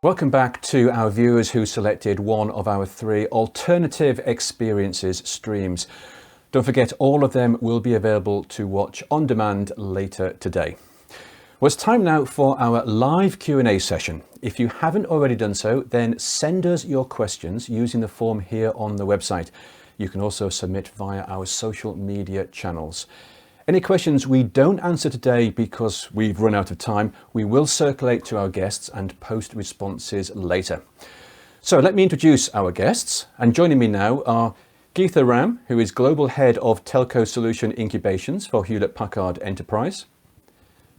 Welcome back to our viewers who selected one of our 3 alternative experiences streams. Don't forget, all of them will be available to watch on demand later today. Well, it's time now for our live Q&A session. If you haven't already done so, then send us your questions using the form here on the website. You can also submit via our social media channels. Any questions we don't answer today because we've run out of time, we will circulate to our guests and post responses later. So let me introduce our guests, and joining me now are Geetha Ram, who is Global Head of Telco Solution Incubations for Hewlett Packard Enterprise.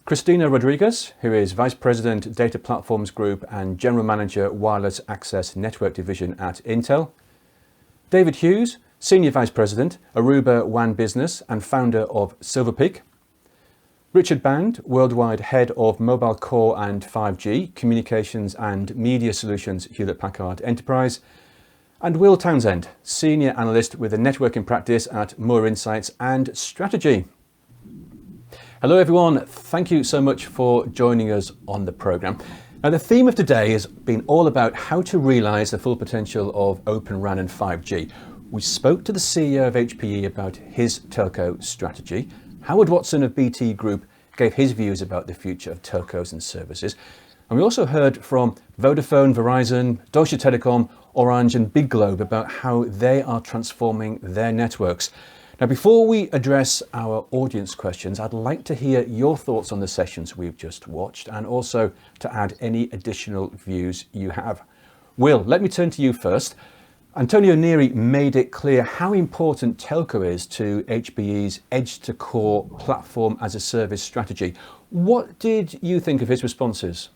Cristina Rodriguez, who is Vice President Data Platforms Group and General Manager Wireless Access Network Division at Intel. David Hughes, Senior Vice President, Aruba WAN Business and founder of Silver Peak. Richard Band, Worldwide Head of Mobile Core and 5G, Communications and Media Solutions, Hewlett Packard Enterprise. And Will Townsend, Senior Analyst with a networking practice at Moor Insights and Strategy. Hello everyone, thank you so much for joining us on the programme. Now the theme of today has been all about how to realise the full potential of Open RAN and 5G. We spoke to the CEO of HPE about his telco strategy. Howard Watson of BT Group gave his views about the future of telcos and services. And we also heard from Vodafone, Verizon, Deutsche Telekom, Orange and Big Globe about how they are transforming their networks. Now, before we address our audience questions, I'd like to hear your thoughts on the sessions we've just watched and also to add any additional views you have. Will, let me turn to you first. Antonio Neri made it clear how important telco is to HPE's edge-to-core platform as a service strategy. What did you think of his responses?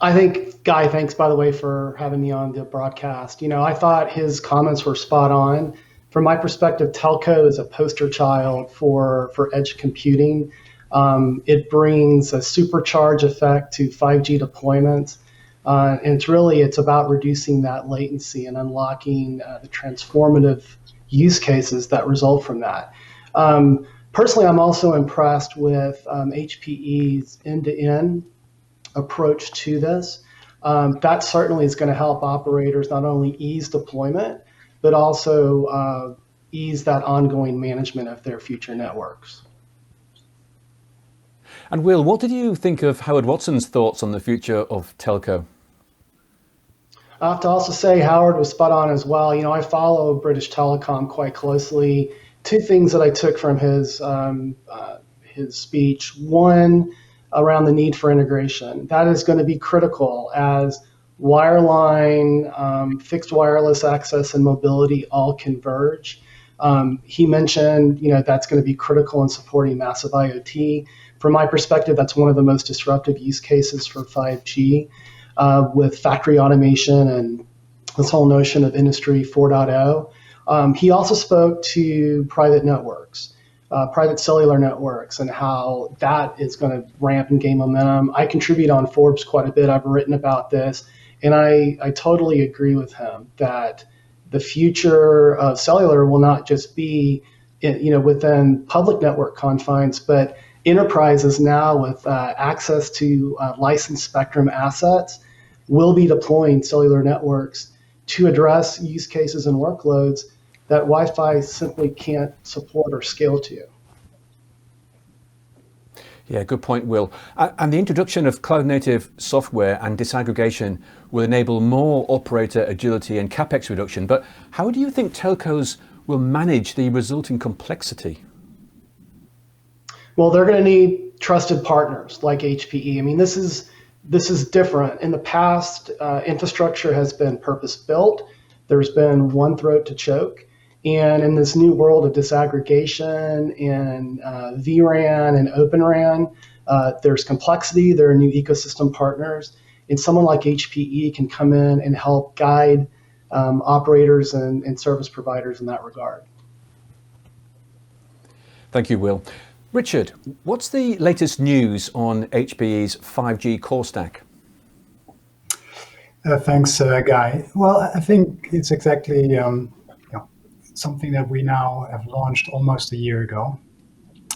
I think, Guy, thanks, by the way, for having me on the broadcast. I thought his comments were spot on. From my perspective, telco is a poster child for edge computing. It brings a supercharge effect to 5G deployments. And it's about reducing that latency and unlocking the transformative use cases that result from that. Personally, I'm also impressed with HPE's end-to-end approach to this. That certainly is going to help operators not only ease deployment, but also ease that ongoing management of their future networks. And Will, what did you think of Howard Watson's thoughts on the future of telco? I have to also say Howard was spot on as well. I follow British Telecom quite closely. 2 things that I took from his speech. One, around the need for integration. That is going to be critical as wireline, fixed wireless access, and mobility all converge. He mentioned, that's going to be critical in supporting massive IoT. From my perspective, that's one of the most disruptive use cases for 5G with factory automation and this whole notion of Industry 4.0. He also spoke to private networks, private cellular networks, and how that is going to ramp and gain momentum. I contribute on Forbes quite a bit. I've written about this, and I totally agree with him that the future of cellular will not just be within public network confines, but enterprises now with access to licensed spectrum assets will be deploying cellular networks to address use cases and workloads that Wi-Fi simply can't support or scale to. Yeah, good point, Will. And the introduction of cloud-native software and disaggregation will enable more operator agility and capex reduction. But how do you think telcos will manage the resulting complexity? Well, they're going to need trusted partners like HPE. This is different. In the past, infrastructure has been purpose-built. There's been one throat to choke. And in this new world of disaggregation and vRAN and Open RAN, there's complexity. There are new ecosystem partners. And someone like HPE can come in and help guide operators and service providers in that regard. Thank you, Will. Richard, what's the latest news on HPE's 5G core stack? Thanks, Guy. Well, I think it's exactly something that we now have launched almost a year ago.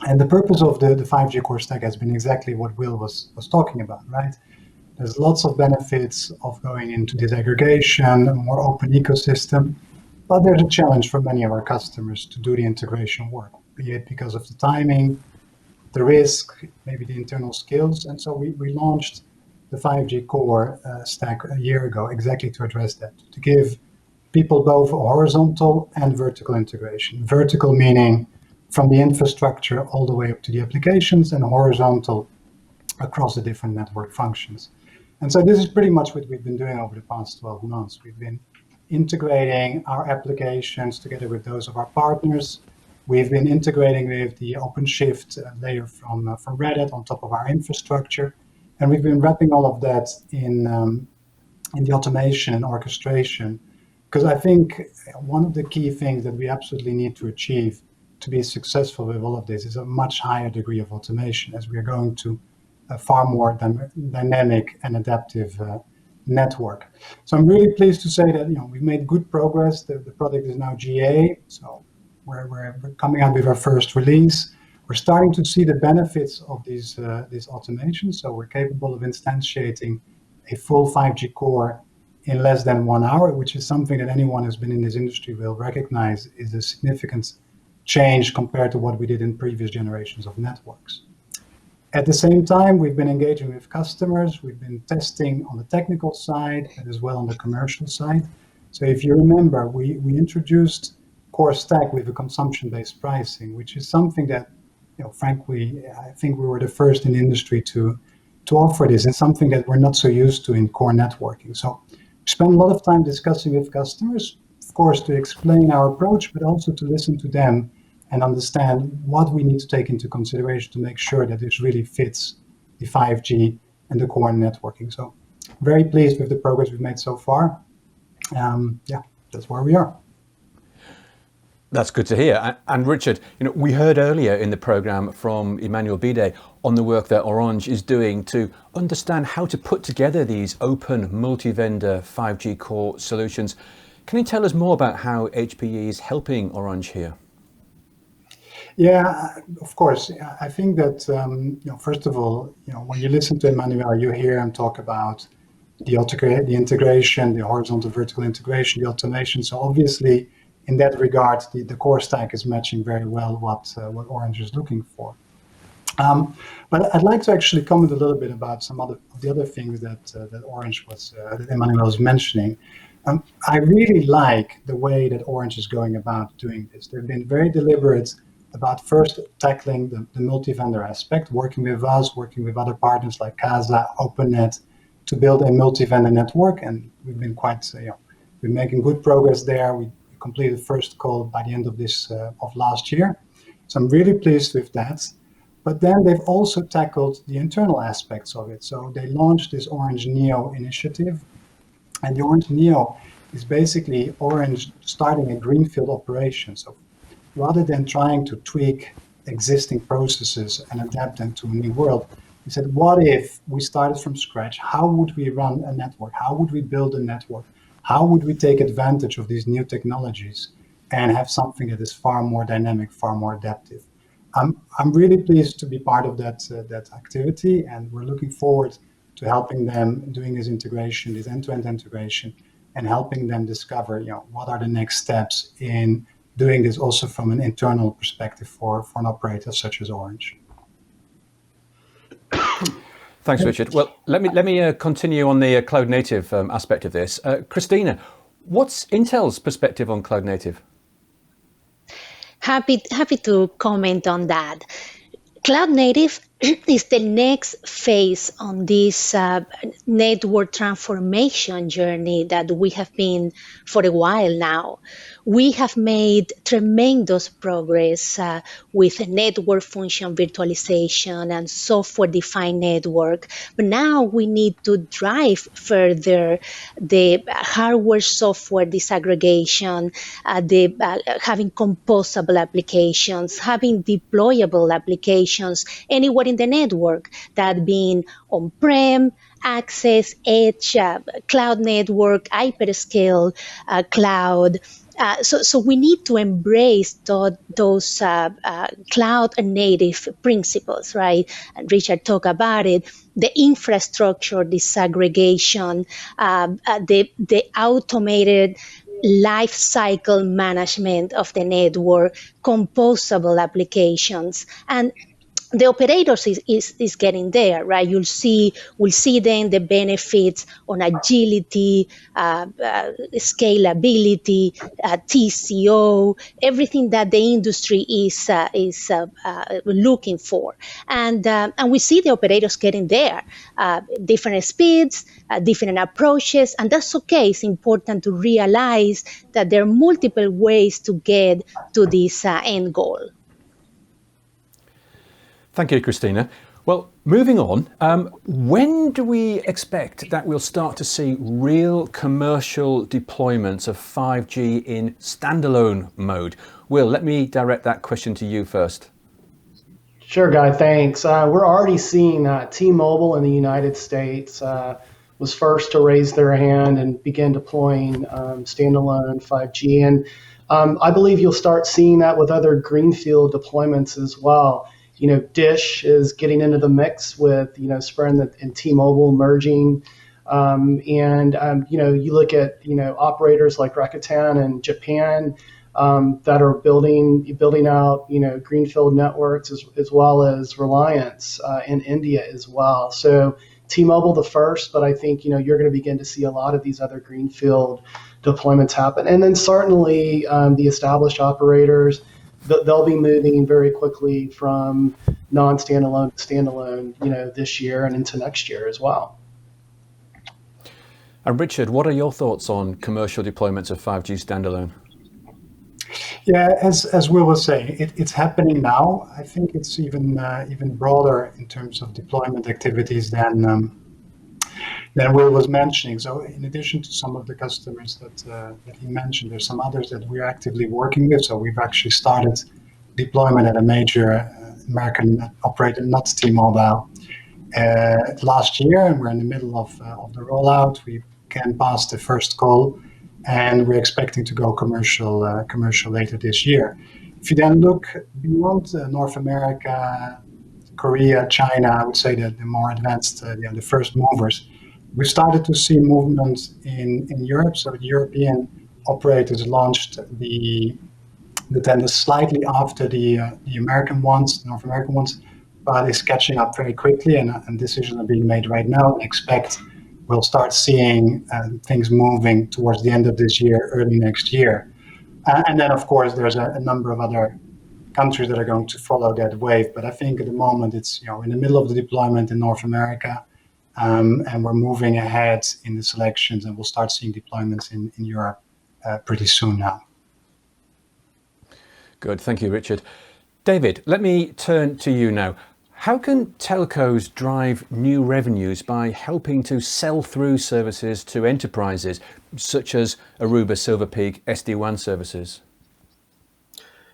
And the purpose of the 5G core stack has been exactly what Will was talking about, right? There's lots of benefits of going into disaggregation, a more open ecosystem, but there's a challenge for many of our customers to do the integration work, be it because of the timing, the risk, maybe the internal skills. And so we launched the 5G core stack a year ago exactly to address that, to give people both horizontal and vertical integration. Vertical meaning from the infrastructure all the way up to the applications, and horizontal across the different network functions. And so this is pretty much what we've been doing over the past 12 months. We've been integrating our applications together with those of our partners. We've been integrating with the OpenShift layer from Red Hat on top of our infrastructure. And we've been wrapping all of that in the automation and orchestration. Because I think one of the key things that we absolutely need to achieve to be successful with all of this is a much higher degree of automation, as we are going to a far more dynamic and adaptive network. So I'm really pleased to say that we've made good progress. The product is now GA, so we're coming out with our first release. We're starting to see the benefits of this automation. So we're capable of instantiating a full 5G core in less than 1 hour, which is something that anyone who's been in this industry will recognize is a significant change compared to what we did in previous generations of networks. At the same time, we've been engaging with customers. We've been testing on the technical side and as well on the commercial side. So if you remember, we introduced Core Stack with a consumption-based pricing, which is something that, frankly, I think we were the first in the industry to offer this, and something that we're not so used to in core networking. So we spend a lot of time discussing with customers, of course, to explain our approach, but also to listen to them and understand what we need to take into consideration to make sure that this really fits the 5G and the core networking. So very pleased with the progress we've made so far. That's where we are. That's good to hear. And Richard, we heard earlier in the program from Emmanuel Bide on the work that Orange is doing to understand how to put together these open multi-vendor 5G core solutions. Can you tell us more about how HPE is helping Orange here? Yeah, of course. I think that, first of all, when you listen to Emmanuel, you hear him talk about the integration, the horizontal vertical integration, the automation. So obviously, in that regard, the core stack is matching very well what Orange is looking for. But I'd like to actually comment a little bit about some of the other things that Orange that Emmanuel was mentioning. I really like the way that Orange is going about doing this. They've been very deliberate about first tackling the multi-vendor aspect, working with us, working with other partners like Casa, OpenNet, to build a multi-vendor network. And we've been we're making good progress there. We completed the first call by the end of last year. So I'm really pleased with that. But then they've also tackled the internal aspects of it. So they launched this Orange Neo initiative. And the Orange Neo is basically Orange starting a greenfield operation. So rather than trying to tweak existing processes and adapt them to a new world, we said, what if we started from scratch? How would we run a network? How would we build a network? How would we take advantage of these new technologies and have something that is far more dynamic, far more adaptive? I'm really pleased to be part of that activity, and we're looking forward to helping them doing this integration, this end-to-end integration, and helping them discover, what are the next steps in doing this also from an internal perspective for an operator such as Orange. Thanks, Richard. Well, let me continue on the cloud native aspect of this. Cristina, what's Intel's perspective on cloud native? Happy to comment on that. Cloud native is the next phase on this network transformation journey that we have been for a while now. We have made tremendous progress with network function virtualization and software-defined network, but now we need to drive further the hardware-software disaggregation, having composable applications, having deployable applications anywhere in the network, that being on-prem, access, edge, cloud network, hyperscale, cloud, So we need to embrace those cloud native principles, right? And Richard talked about it. The infrastructure disaggregation, the automated life cycle management of the network, composable applications, and the operators is getting there, right? We'll see then the benefits on agility, scalability, TCO, everything that the industry is looking for, and we see the operators getting there, different speeds, different approaches, and that's okay. It's important to realize that there are multiple ways to get to this end goal. Thank you, Cristina. Well, moving on, when do we expect that we'll start to see real commercial deployments of 5G in standalone mode? Will, let me direct that question to you first. Sure, Guy, thanks. We're already seeing T-Mobile in the United States was first to raise their hand and begin deploying standalone 5G. And I believe you'll start seeing that with other greenfield deployments as well. Dish is getting into the mix with, Sprint and T-Mobile merging. You look at, operators like Rakuten in Japan that are building out, greenfield networks as well as Reliance in India as well. So T-Mobile the first, but I think, you're going to begin to see a lot of these other greenfield deployments happen. And then certainly the established operators, they'll be moving very quickly from non-standalone to standalone, this year and into next year as well. And Richard, what are your thoughts on commercial deployments of 5G standalone? Yeah, as Will was saying, it's happening now. I think it's even broader in terms of deployment activities than Will was mentioning. So in addition to some of the customers that he mentioned, there's some others that we're actively working with. So we've actually started deployment at a major American operator, not T-Mobile, last year, and we're in the middle of the rollout. We can pass the first call, and we're expecting to go commercial later this year. If you then look beyond North America, Korea, China, I would say that the more advanced, the first movers, we started to see movement in Europe. So the European operators launched the tender slightly after the American ones, the North American ones, but it's catching up very quickly, and decisions are being made right now. I expect we'll start seeing things moving towards the end of this year, early next year. And then, of course, there's a number of other countries that are going to follow that wave. But I think at the moment it's in the middle of the deployment in North America, and we're moving ahead in the selections, and we'll start seeing deployments in Europe pretty soon now. Good, thank you, Richard. David, let me turn to you now. How can telcos drive new revenues by helping to sell through services to enterprises, such as Aruba, Silver Peak, SD-WAN services?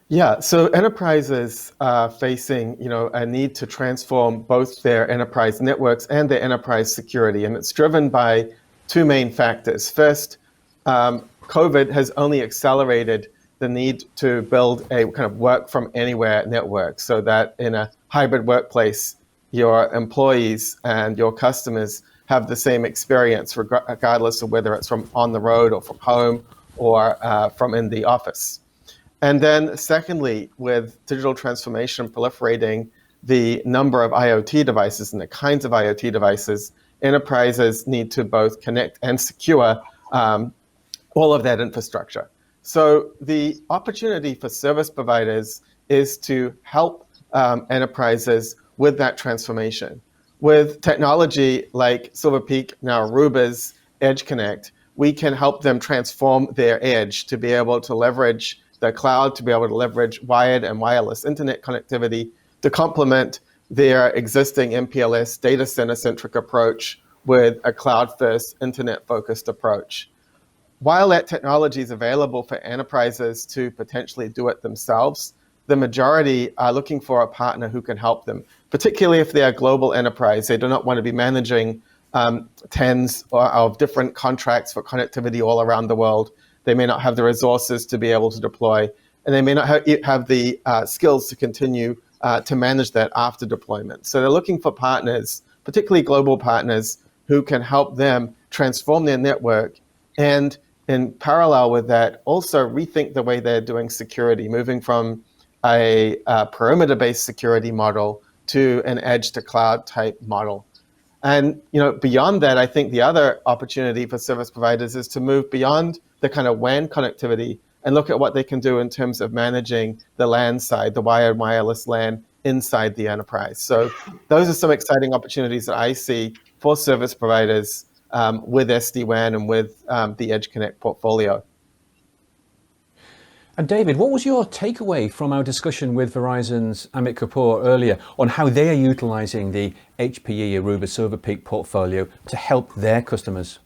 Yeah, so enterprises are facing, a need to transform both their enterprise networks and their enterprise security, and it's driven by two main factors. First, COVID has only accelerated the need to build a kind of work from anywhere network, so that in a hybrid workplace, your employees and your customers have the same experience, regardless of whether it's from on the road or from home or from in the office. And then secondly, with digital transformation proliferating the number of IoT devices and the kinds of IoT devices, enterprises need to both connect and secure all of that infrastructure. So the opportunity for service providers is to help enterprises with that transformation. With technology like Silver Peak, now Aruba's Edge Connect, we can help them transform their edge to be able to leverage the cloud, to be able to leverage wired and wireless internet connectivity to complement their existing MPLS data center-centric approach with a cloud-first, internet-focused approach. While that technology is available for enterprises to potentially do it themselves, the majority are looking for a partner who can help them, particularly if they are global enterprise. They do not want to be managing tens of different contracts for connectivity all around the world. they may not have the resources to be able to deploy, and they may not have the skills to continue to manage that after deployment. So they're looking for partners, particularly global partners, who can help them transform their network, and in parallel with that, also rethink the way they're doing security, moving from a perimeter-based security model to an edge-to-cloud type model. And beyond that, I think the other opportunity for service providers is to move beyond the kind of WAN connectivity and look at what they can do in terms of managing the LAN side, the wired wireless LAN inside the enterprise. So those are some exciting opportunities that I see for service providers with SD-WAN and with the Edge Connect portfolio. And David, what was your takeaway from our discussion with Verizon's Amit Kapoor earlier on how they are utilizing the HPE Aruba Silver Peak portfolio to help their customers?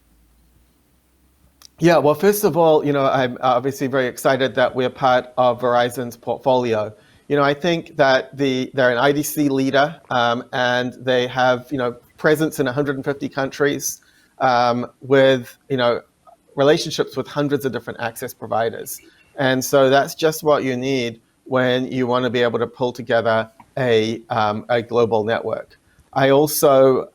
Yeah, well, first of all, I'm obviously very excited that we're part of Verizon's portfolio. I think that they're an IDC leader, and they have, presence in 150 countries, with, relationships with hundreds of different access providers. And so that's just what you need when you want to be able to pull together a global network. I also,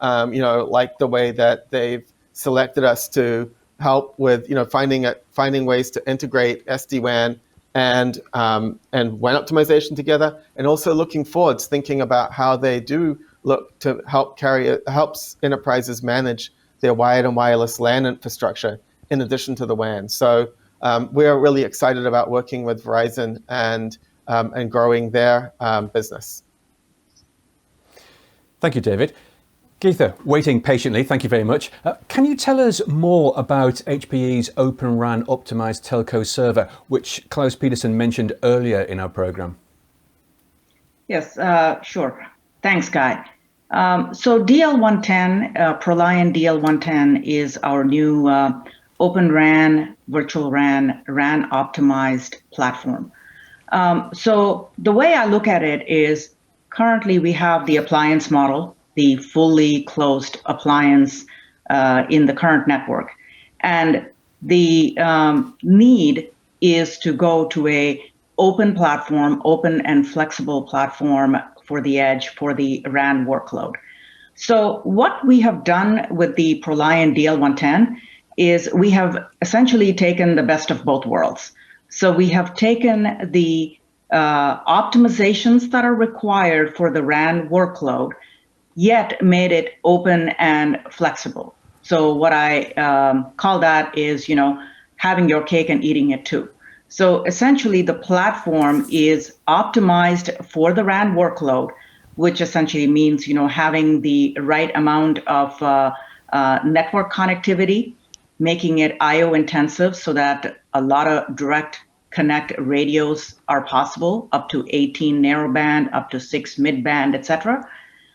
like the way that they've selected us to help with, finding ways to integrate SD-WAN and WAN optimization together, and also looking forwards, thinking about how they do look to helps enterprises manage their wired and wireless LAN infrastructure in addition to the WAN. So we're really excited about working with Verizon and growing their business. Thank you, David. Geetha, waiting patiently, thank you very much. Can you tell us more about HPE's Open RAN optimized telco server, which Klaus Peterson mentioned earlier in our program? Yes, sure. Thanks, Guy. So DL110, ProLiant DL110 is our new Open RAN, virtual RAN optimized platform. So the way I look at it is currently we have the appliance model, the fully closed appliance in the current network. And the need is to go to a open platform, open and flexible platform for the edge, for the RAN workload. So what we have done with the ProLiant DL110 is we have essentially taken the best of both worlds. So we have taken the optimizations that are required for the RAN workload, yet made it open and flexible. So what I call that is, having your cake and eating it too. So essentially the platform is optimized for the RAN workload, which essentially means, having the right amount of network connectivity, making it IO intensive so that a lot of direct connect radios are possible, up to 18 narrowband, up to 6 midband, etc.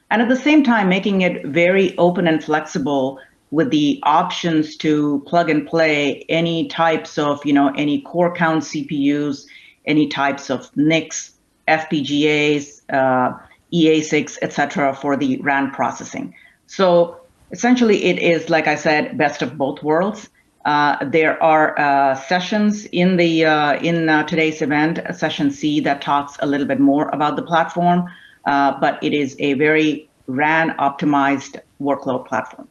And at the same time, making it very open and flexible with the options to plug and play any types of, any core count CPUs, any types of NICs, FPGAs, EA6, etc. for the RAN processing. So essentially, it is, like I said, best of both worlds. There are sessions in the today's event, session C, that talks a little bit more about the platform, but it is a very RAN optimized workload platform.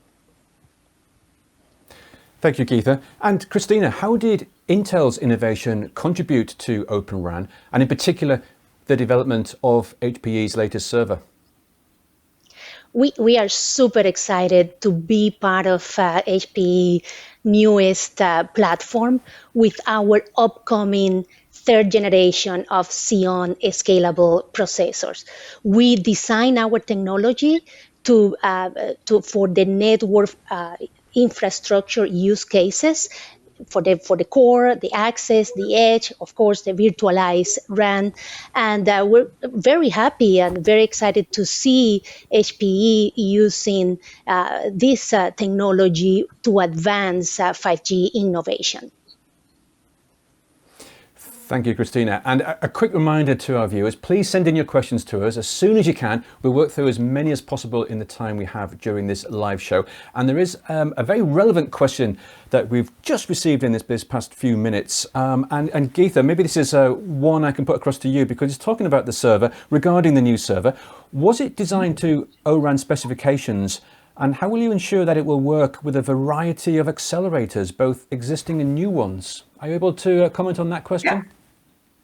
Thank you, Geetha. And Cristina, how did Intel's innovation contribute to Open RAN, and in particular, the development of HPE's latest server? We are super excited to be part of HPE newest platform with our upcoming third generation of Xeon scalable processors. We design our technology for the network infrastructure use cases, for the core, the access, the edge, of course, the virtualized RAN. And we're very happy and very excited to see HPE using this technology to advance 5G innovation. Thank you, Cristina. And a quick reminder to our viewers, please send in your questions to us as soon as you can. We'll work through as many as possible in the time we have during this live show. And there is a very relevant question that we've just received in this past few minutes. And Geetha, maybe this is one I can put across to you, because it's talking about the server, regarding the new server. Was it designed to ORAN specifications? And how will you ensure that it will work with a variety of accelerators, both existing and new ones? Are you able to comment on that question? Yeah,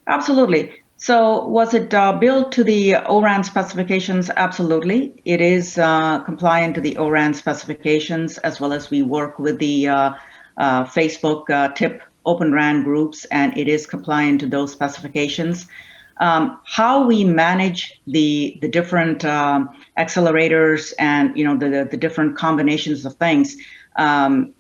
absolutely. So was it built to the ORAN specifications? Absolutely. It is compliant to the ORAN specifications, as well as we work with the Facebook TIP Open RAN groups, and it is compliant to those specifications. How we manage the different accelerators and the different combinations of things, kind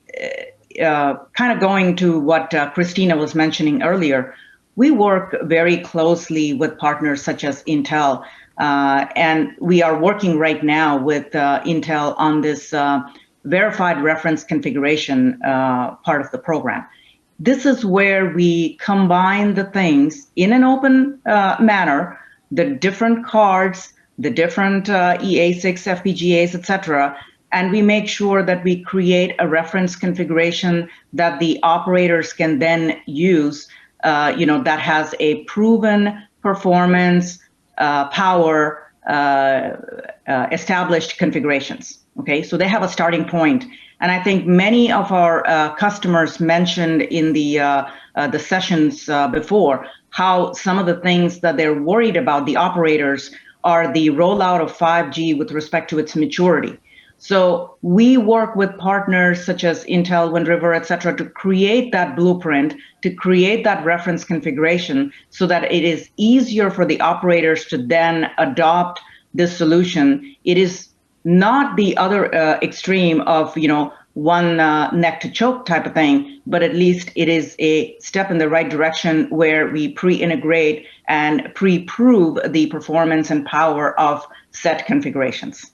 of going to what Cristina was mentioning earlier, we work very closely with partners such as Intel, and we are working right now with Intel on this verified reference configuration part of the program. This is where we combine the things in an open manner, the different cards, the different EA6 FPGAs, etc., and we make sure that we create a reference configuration that the operators can then use, that has a proven performance, power, established configurations. Okay, so they have a starting point. And I think many of our customers mentioned in the sessions before how some of the things that they're worried about, the operators, are the rollout of 5G with respect to its maturity. So we work with partners such as Intel, Wind River, et cetera, to create that blueprint, to create that reference configuration so that it is easier for the operators to then adopt this solution. It is not the other extreme of, one neck to choke type of thing, but at least it is a step in the right direction where we pre-integrate and pre-prove the performance and power of set configurations.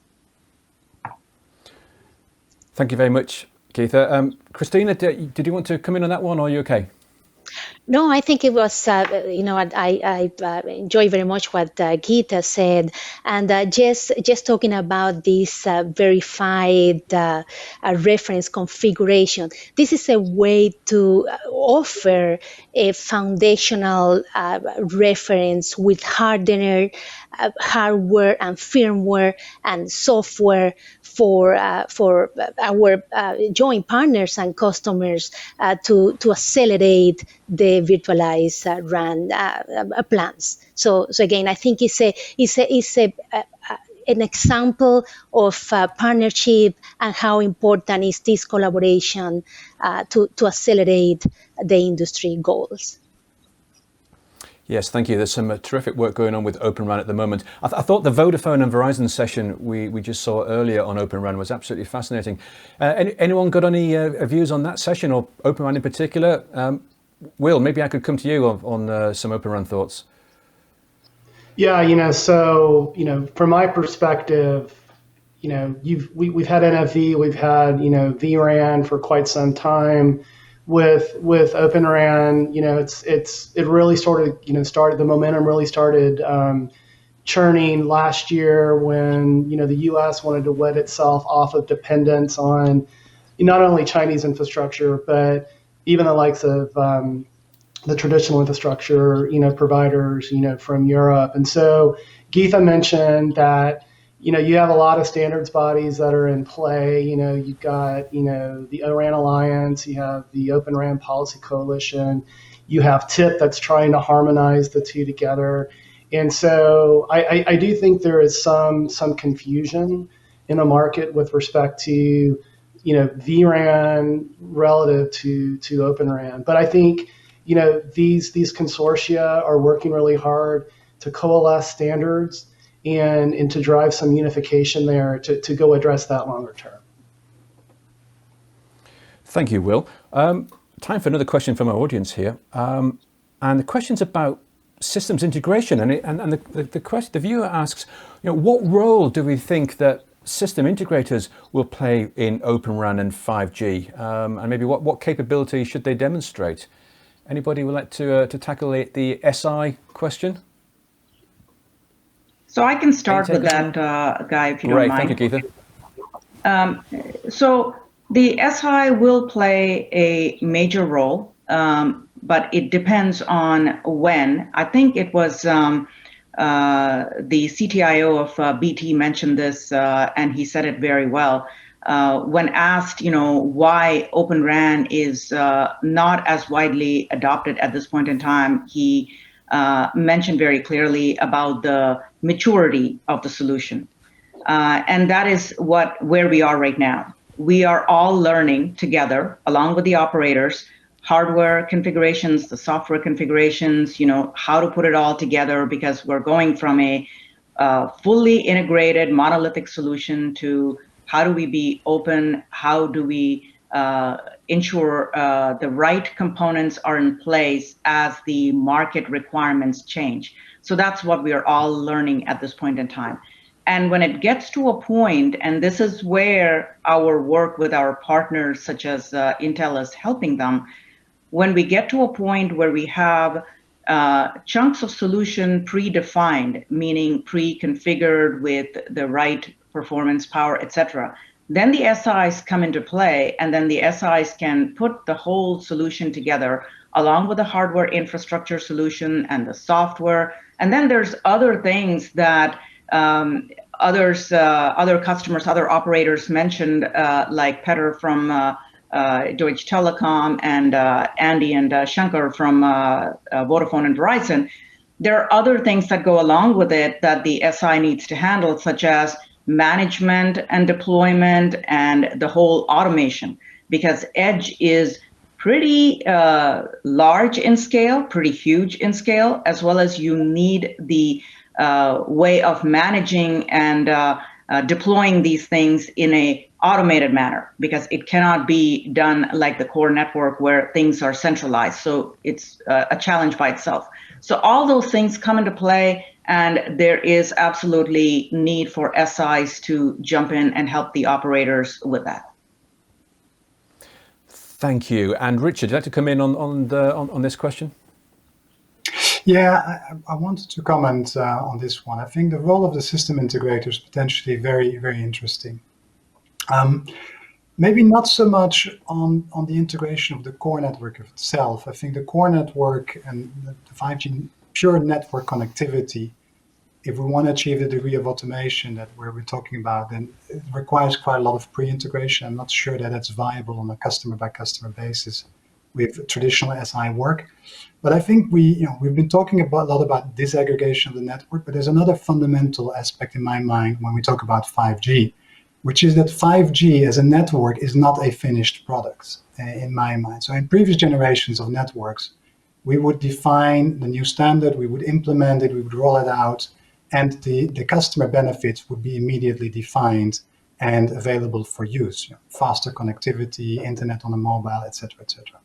Thank you very much, Geetha. Cristina, did you want to come in on that one, or are you okay? No, I think it was, I enjoy very much what Geetha said. And just talking about this verified reference configuration, this is a way to offer a foundational reference with hardware and firmware and software for our joint partners and customers to accelerate the virtualized RAN plans. So again, I think it's an example of partnership and how important is this collaboration to accelerate the industry goals. Yes, thank you. There's some terrific work going on with Open RAN at the moment. I thought the Vodafone and Verizon session we just saw earlier on Open RAN was absolutely fascinating. Anyone got any views on that session, or Open RAN in particular? Will, maybe I could come to you on some Open RAN thoughts. Yeah, from my perspective, we've had NFV, we've had, vRAN for quite some time. With Open RAN, it really started, the momentum really started churning last year when, the US wanted to wed itself off of dependence on not only Chinese infrastructure, but even the likes of the traditional infrastructure, providers, from Europe. And so Geetha mentioned that, you have a lot of standards bodies that are in play. You've got, the ORAN Alliance, you have the Open RAN Policy Coalition, you have TIP that's trying to harmonize the two together. And so I do think there is some confusion in the market with respect to, vRAN relative to Open RAN. But I think, these consortia are working really hard to coalesce standards and to drive some unification there to go address that longer term. Thank you, Will. Time for another question from our audience here. And the question's about systems integration. And the viewer asks, what role do we think that system integrators will play in Open RAN and 5G? And maybe what capability should they demonstrate? Anybody would like to tackle the SI question? So I can start Can you with take that, Guy, if you Great, don't mind. thank you, Geetha. So the SI will play a major role, but it depends on when. I think it was the CTIO of BT mentioned this, and he said it very well. When asked, why Open RAN is not as widely adopted at this point in time, he mentioned very clearly about the maturity of the solution. And that is where we are right now. We are all learning together, along with the operators, hardware configurations, the software configurations, how to put it all together, because we're going from a fully integrated monolithic solution to how do we be open, how do we ensure the right components are in place as the market requirements change. So that's what we are all learning at this point in time. And when it gets to a point, and this is where our work with our partners such as Intel is helping them, when we get to a point where we have chunks of solution predefined, meaning pre-configured with the right performance, power, etc., then the SIs come into play, and then the SIs can put the whole solution together along with the hardware infrastructure solution and the software. And then there's other things that other customers, other operators mentioned, like Peter from Deutsche Telekom and Andy and Shankar from Vodafone and Verizon. There are other things that go along with it that the SI needs to handle, such as management and deployment and the whole automation, because edge is pretty large in scale, pretty huge in scale, as well as you need the way of managing and deploying these things in a automated manner, because it cannot be done like the core network where things are centralized. So it's a challenge by itself. So all those things come into play, and there is absolutely need for SIs to jump in and help the operators with that. Thank you. And Richard, would you like to come in on this question? Yeah, I wanted to comment on this one. I think the role of the system integrator is potentially very, very interesting. Maybe not so much on the integration of the core network itself. I think the core network and the 5G pure network connectivity, if we want to achieve the degree of automation that we're talking about, then it requires quite a lot of pre-integration. I'm not sure that that's viable on a customer-by-customer basis with traditional SI work. But I think we've been talking a lot about disaggregation of the network, but there's another fundamental aspect in my mind when we talk about 5G, which is that 5G as a network is not a finished product in my mind. So in previous generations of networks, we would define the new standard, we would implement it, we would roll it out, and the customer benefits would be immediately defined and available for use. Faster connectivity, internet on a mobile, etc., etc.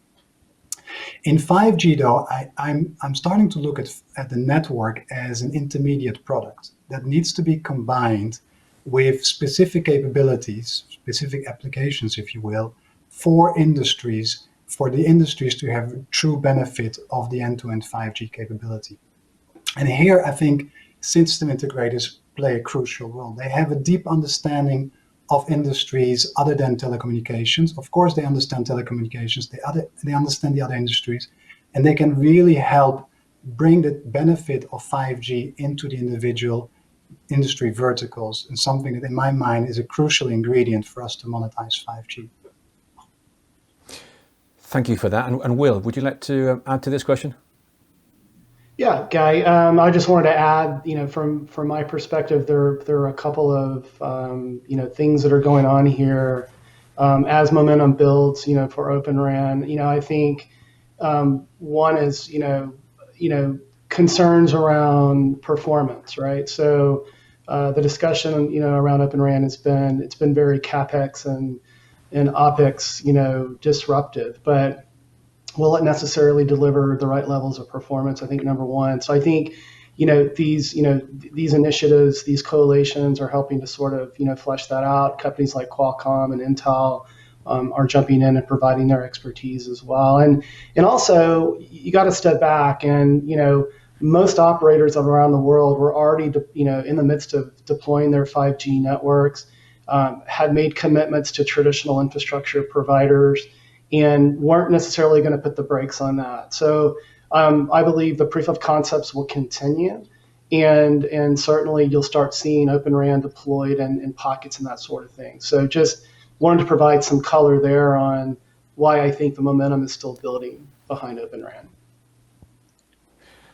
In 5G, though, I'm starting to look at the network as an intermediate product that needs to be combined with specific capabilities, specific applications, if you will, for industries, for the industries to have true benefit of the end-to-end 5G capability. And here, I think system integrators play a crucial role. They have a deep understanding of industries other than telecommunications. Of course, they understand telecommunications, they understand the other industries, and they can really help bring the benefit of 5G into the individual industry verticals, and something that in my mind is a crucial ingredient for us to monetize 5G. Thank you for that. And Will, would you like to add to this question? Yeah, Guy, I just wanted to add, from my perspective, there are a couple of, things that are going on here as momentum builds, for Open RAN. I think one is, concerns around performance, right? So the discussion, around Open RAN it's been very CapEx and OpEx, disruptive, but will it necessarily deliver the right levels of performance? I think number one. So I think, these initiatives, these coalitions are helping to sort of, flesh that out. Companies like Qualcomm and Intel are jumping in and providing their expertise as well. And also, you got to step back and, most operators around the world were already, in the midst of deploying their 5G networks, had made commitments to traditional infrastructure providers and weren't necessarily going to put the brakes on that. So I believe the proof of concepts will continue. And certainly you'll start seeing Open RAN deployed in pockets and that sort of thing. So just wanted to provide some color there on why I think the momentum is still building behind Open RAN.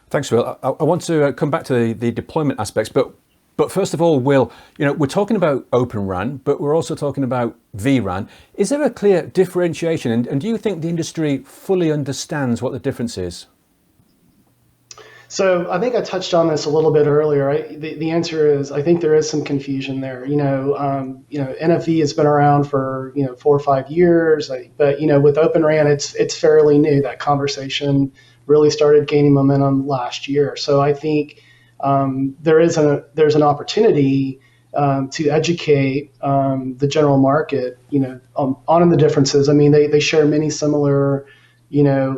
Thanks, Will. I want to come back to the deployment aspects, but first of all, Will, we're talking about Open RAN, but we're also talking about vRAN. Is there a clear differentiation, and do you think the industry fully understands what the difference is? So I think I touched on this a little bit earlier. The answer is I think there is some confusion there. NFV has been around for 4 or 5 years, but with Open RAN, it's fairly new. That conversation really started gaining momentum last year. So I think there's an opportunity to educate the general market, on the differences. I mean, they share many similar,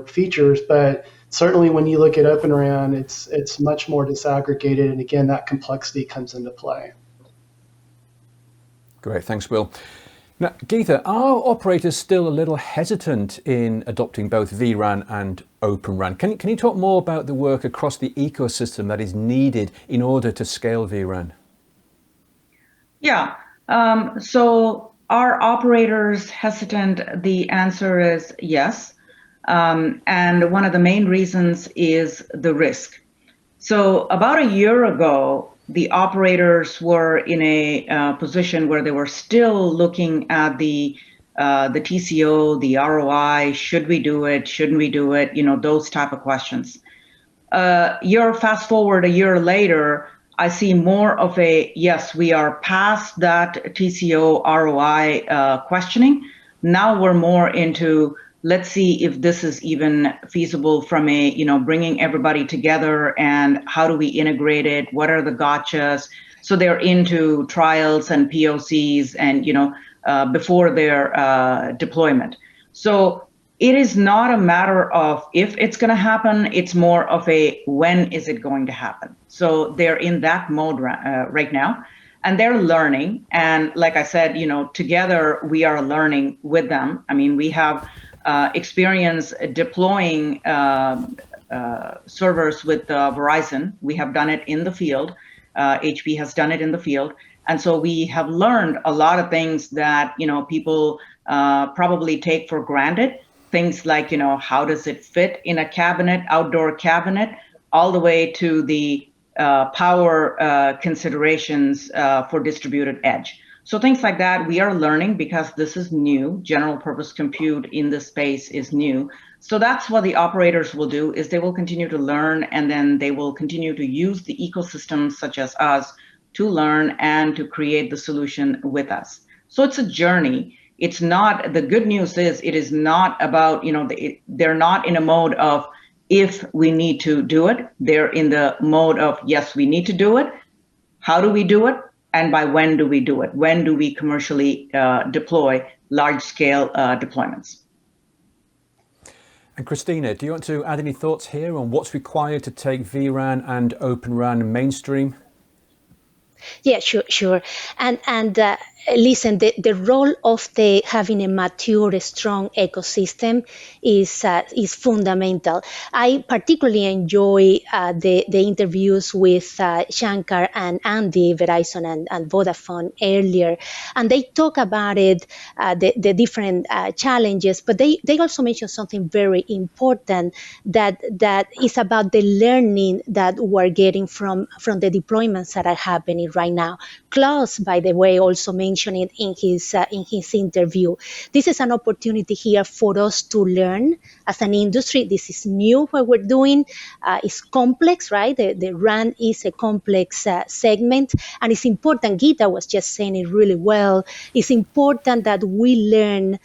features, but certainly when you look at Open RAN, it's much more disaggregated, and again, that complexity comes into play. Great, thanks, Will. Now, Geetha, are operators still a little hesitant in adopting both vRAN and Open RAN? Can you talk more about the work across the ecosystem that is needed in order to scale vRAN? Yeah, so are operators hesitant? The answer is yes. And one of the main reasons is the risk. So about a year ago, the operators were in a position where they were still looking at the TCO, the ROI, should we do it, shouldn't we do it, those type of questions. Fast forward a year later, I see more of a, yes, we are past that TCO, ROI questioning. Now we're more into, let's see if this is even feasible from a, bringing everybody together, and how do we integrate it? What are the gotchas? So they're into trials and POCs and, before their deployment. So it is not a matter of if it's going to happen. It's more of a when is it going to happen? So they're in that mode right now, and they're learning. And like I said, together we are learning with them. I mean, we have experience deploying servers with Verizon. We have done it in the field. HP has done it in the field. And so we have learned a lot of things that, people probably take for granted. Things like, how does it fit in a cabinet, outdoor cabinet, all the way to the power considerations for distributed edge. So things like that we are learning because this is new. General purpose compute in this space is new. So that's what the operators will do, is they will continue to learn, and then they will continue to use the ecosystems such as us to learn and to create the solution with us. So it's a journey. It's not, the good news is it is not about, they're not in a mode of if we need to do it. They're in the mode of, yes, we need to do it. How do we do it? And by when do we do it? When do we commercially deploy large-scale deployments? And Cristina, do you want to add any thoughts here on what's required to take vRAN and Open RAN mainstream? Yeah, sure. And listen, the role of having a mature, strong ecosystem is fundamental. I particularly enjoy the interviews with Shankar and Andy, Verizon and Vodafone earlier, and they talk about it, the different challenges, but they also mention something very important that is about the learning that we're getting from the deployments that are happening right now. Klaus, by the way, also mentioned it in his interview. This is an opportunity here for us to learn as an industry. This is new, what we're doing. It's complex, right? The RAN is a complex segment, and it's important. Geetha was just saying it really well. It's important that we learn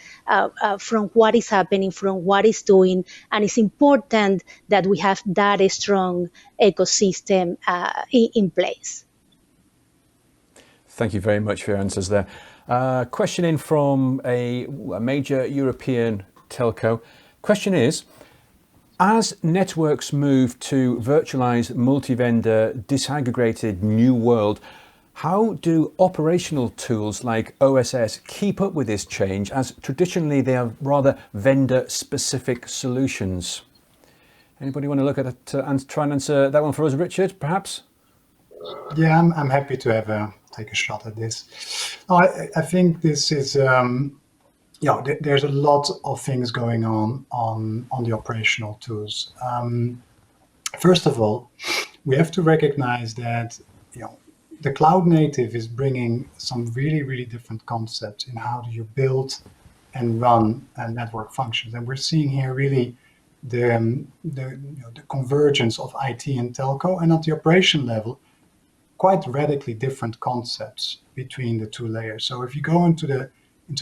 from what is happening, from what is doing, and it's important that we have that strong ecosystem in place. Thank you very much for your answers there. Question in from a major European telco. Question is, as networks move to virtualized, multi-vendor, disaggregated new world, how do operational tools like OSS keep up with this change, as traditionally they are rather vendor-specific solutions? Anybody want to look at it and try and answer that one for us, Richard, perhaps? Yeah, I'm happy to take a shot at this. I think this is, there's a lot of things going on the operational tools. First of all, we have to recognize that the cloud native is bringing some really, really different concepts in how do you build and run network functions, and we're seeing here really the convergence of IT and telco, and at the operation level, quite radically different concepts between the two layers. So if you go into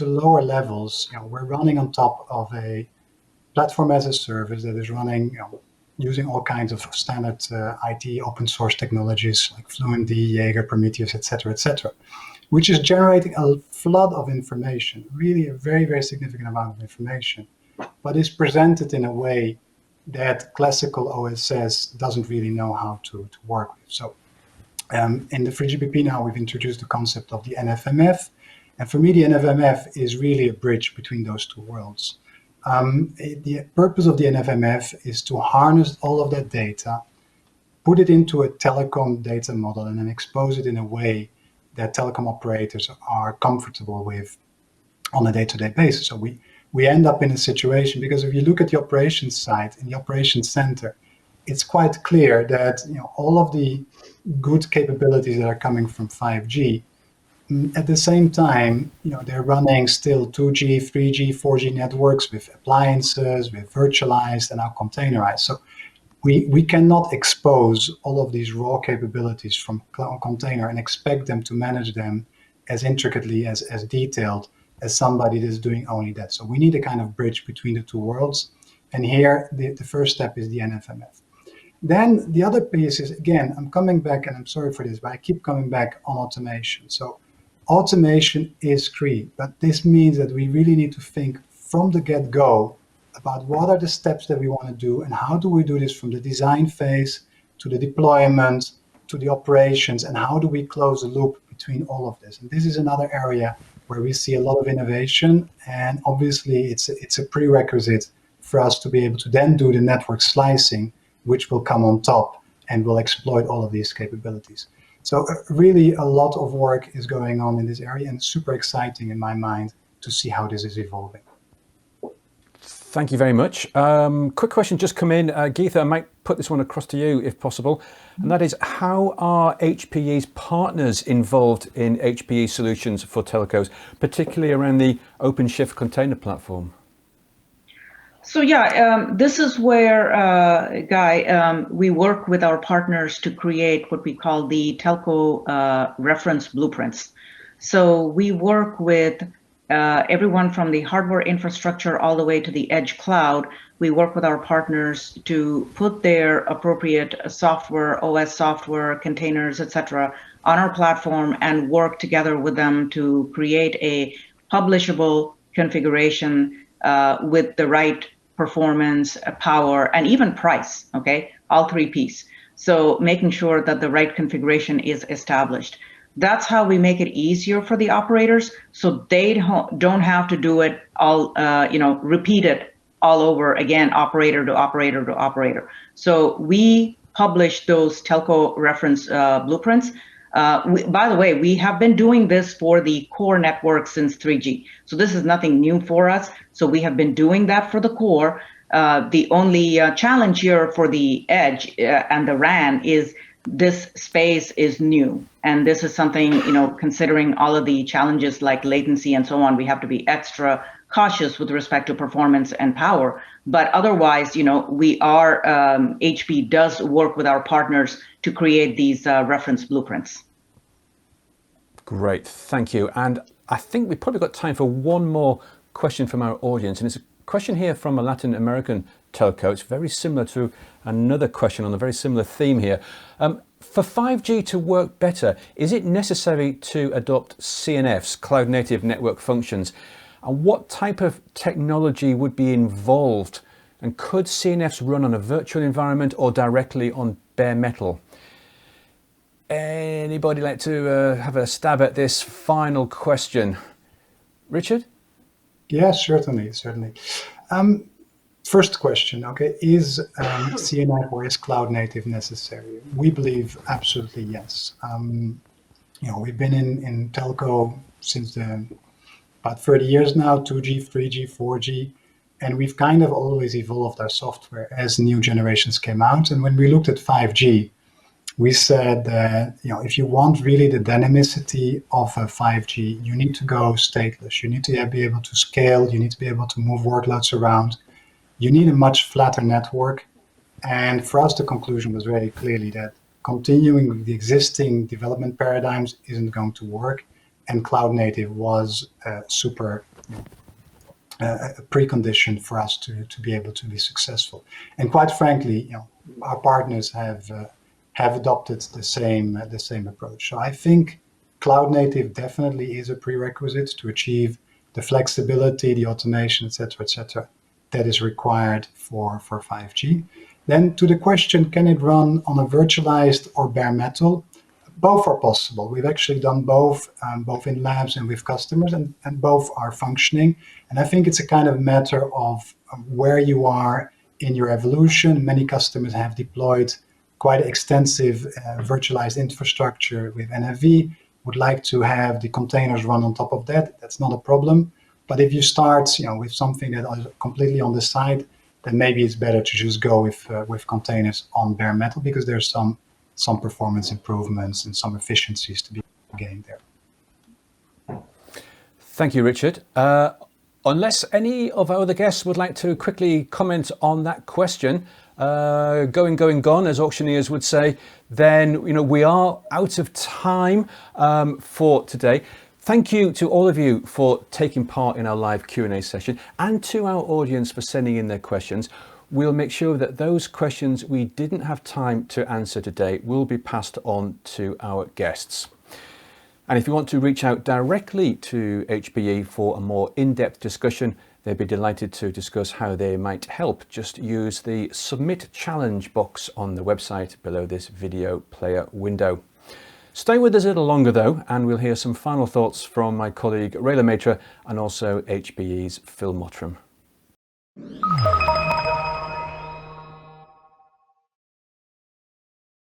lower levels, we're running on top of a platform as a service that is running using all kinds of standard IT open source technologies like Fluentd, Jaeger, Prometheus, etc., which is generating a flood of information, really a very, very significant amount of information, but is presented in a way that classical OSS doesn't really know how to work with. So in the 3GPP now, we've introduced the concept of the NFMF. And for me, the NFMF is really a bridge between those two worlds. The purpose of the NFMF is to harness all of that data, put it into a telecom data model, and then expose it in a way that telecom operators are comfortable with on a day-to-day basis. So we end up in a situation, because if you look at the operations side, in the operations center, it's quite clear that all of the good capabilities that are coming from 5G, at the same time, they're running still 2G, 3G, 4G networks with appliances, with virtualized and now containerized. So we cannot expose all of these raw capabilities from cloud container and expect them to manage them as intricately, as detailed as somebody that's doing only that. So we need a kind of bridge between the two worlds. And here, the first step is the NFMF. Then the other piece is, again, I'm coming back, and I'm sorry for this, but I keep coming back on automation. So automation is key, but this means that we really need to think from the get-go about what are the steps that we want to do and how do we do this from the design phase to the deployment to the operations, and how do we close the loop between all of this. And this is another area where we see a lot of innovation, and obviously it's a prerequisite for us to be able to then do the network slicing, which will come on top and will exploit all of these capabilities. So really a lot of work is going on in this area, and super exciting in my mind to see how this is evolving. Thank you very much. Quick question just come in. Geetha, I might put this one across to you if possible. And that is, how are HPE's partners involved in HPE solutions for telcos, particularly around the OpenShift container platform? So yeah, this is where, Guy, we work with our partners to create what we call the telco reference blueprints. So we work with everyone from the hardware infrastructure all the way to the edge cloud. We work with our partners to put their appropriate software, OS software, containers, etc., on our platform, and work together with them to create a publishable configuration with the right performance, power, and even price, okay? All three Ps. So making sure that the right configuration is established. That's how we make it easier for the operators, so they don't have to do it all, repeat it all over again, operator to operator to operator. So we publish those telco reference blueprints. By the way, we have been doing this for the core network since 3G. So this is nothing new for us. So we have been doing that for the core. The only challenge here for the edge and the RAN is this space is new. And this is something, considering all of the challenges like latency and so on, we have to be extra cautious with respect to performance and power. But otherwise, we are, HPE does work with our partners to create these reference blueprints. Great, thank you. And I think we've probably got time for one more question from our audience. And it's a question here from a Latin American telco. It's very similar to another question on a very similar theme here. For 5G to work better, is it necessary to adopt CNFs, Cloud Native Network Functions? And what type of technology would be involved? And could CNFs run on a virtual environment or directly on bare metal? Anybody like to have a stab at this final question? Richard? Yeah, certainly. First question, okay, is CNF or is cloud native necessary? We believe absolutely yes. We've been in telco since about 30 years now, 2G, 3G, 4G, and we've kind of always evolved our software as new generations came out. And when we looked at 5G, we said that if you want really the dynamicity of a 5G, you need to go stateless. You need to be able to scale. You need to be able to move workloads around. You need a much flatter network. And for us, the conclusion was very clearly that continuing with the existing development paradigms isn't going to work. And cloud native was a precondition for us to be able to be successful. And quite frankly, our partners have adopted the same approach. So I think cloud native definitely is a prerequisite to achieve the flexibility, the automation, et cetera, that is required for 5G. Then to the question, can it run on a virtualized or bare metal? Both are possible. We've actually done both in labs and with customers, and both are functioning. And I think it's a kind of matter of where you are in your evolution. Many customers have deployed quite extensive virtualized infrastructure with NFV, would like to have the containers run on top of that. That's not a problem. But if you start with something that is completely on the side, then maybe it's better to just go with containers on bare metal, because there's some performance improvements and some efficiencies to be gained there. Thank you, Richard. Unless any of our other guests would like to quickly comment on that question, gone, as auctioneers would say, then we are out of time for today. Thank you to all of you for taking part in our live Q&A session, and to our audience for sending in their questions. We'll make sure that those questions we didn't have time to answer today will be passed on to our guests. And if you want to reach out directly to HPE for a more in-depth discussion, they'd be delighted to discuss how they might help. Just use the Submit Challenge box on the website below this video player window. Stay with us a little longer though, and we'll hear some final thoughts from my colleague Ray Lemaitre and also HPE's Phil Mottram.